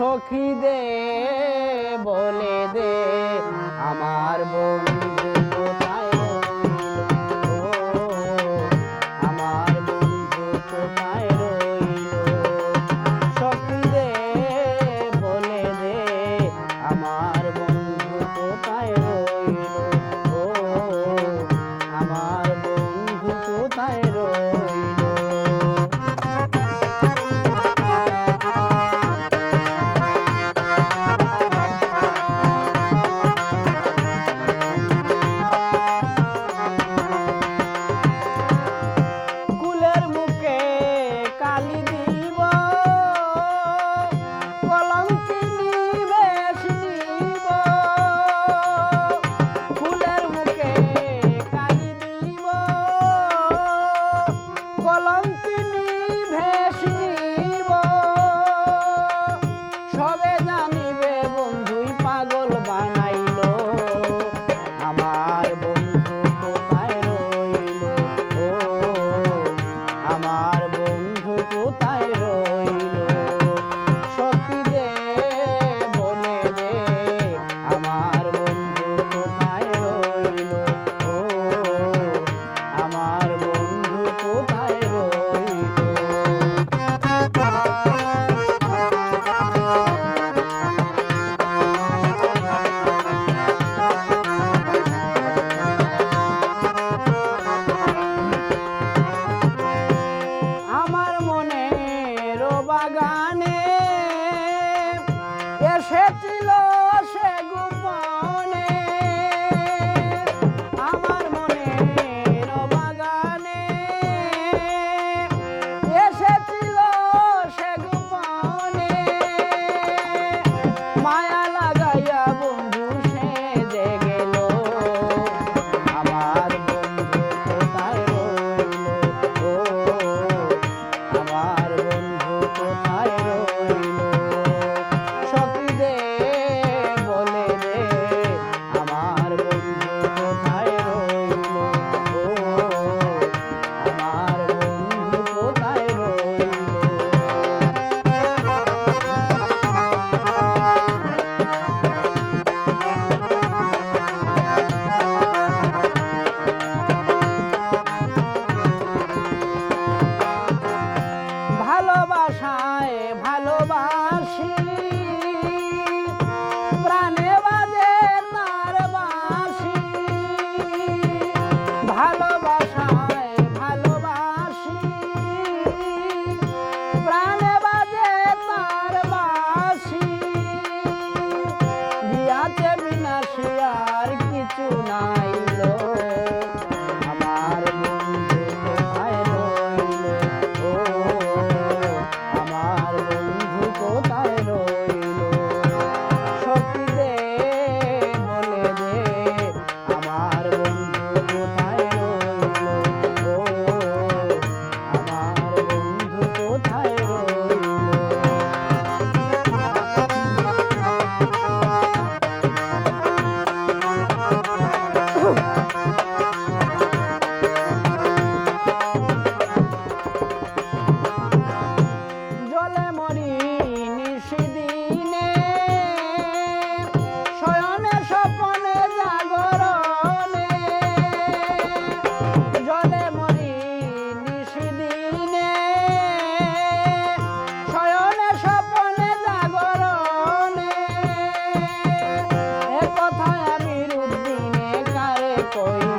সখী দে বলে দে আমার বন্ধু কোথায় রইল, ও আমার বন্ধু কোথায় রইল। সখী দে বলে দে আমার বন্ধু কোথায় রইল, ও আমার বন্ধু কোথায় রইল। সবে জানিবে বন্ধুই পাগল বানাইলো, আমার বন্ধু কোথায় রইল, ও আমার বন্ধু কোথায় রইল। সখী দে বলে দে আমার বন্ধু কোথায় রইল, ও আমার বন্ধু কোথায় রইল। বাগানে এসেছিল সে গোপনে, আমার মনের বাগানে এসেছিল সে গোপনে। মায়া লাগাইয়া বন্ধু সেজে গেল, আমার বন্ধু কোথায় রইল, ও আমার বন্ধু কোথায় রইল। সখী দে বলে দে আমার বন্ধু কোথায় রইল, ও আমার বন্ধু কোথায় রইল। ভালোবাসায় ভালোবাসি প্রাণে বাজে তার বাঁশি, ভালোবাসায় ভালোবাসি প্রাণে বাজে তার বাঁশি। দিয়াতে বিনাশী আর কিছু নাইল, আমার বন্ধু কোথায় রইল, ও আমার বন্ধু কোথায় রইল। সখী দে বলে দে আমার বন্ধু কোথায় রইল, ও আমার বন্ধু কোথায় রইল। জলে মরি নিশিদিনে শয়নে স্বপনে জাগরণে, জলে মরি নিশিদিনে শয়নে স্বপনে জাগরণে। এ কথায় আমির উদ্দিনে কারে কই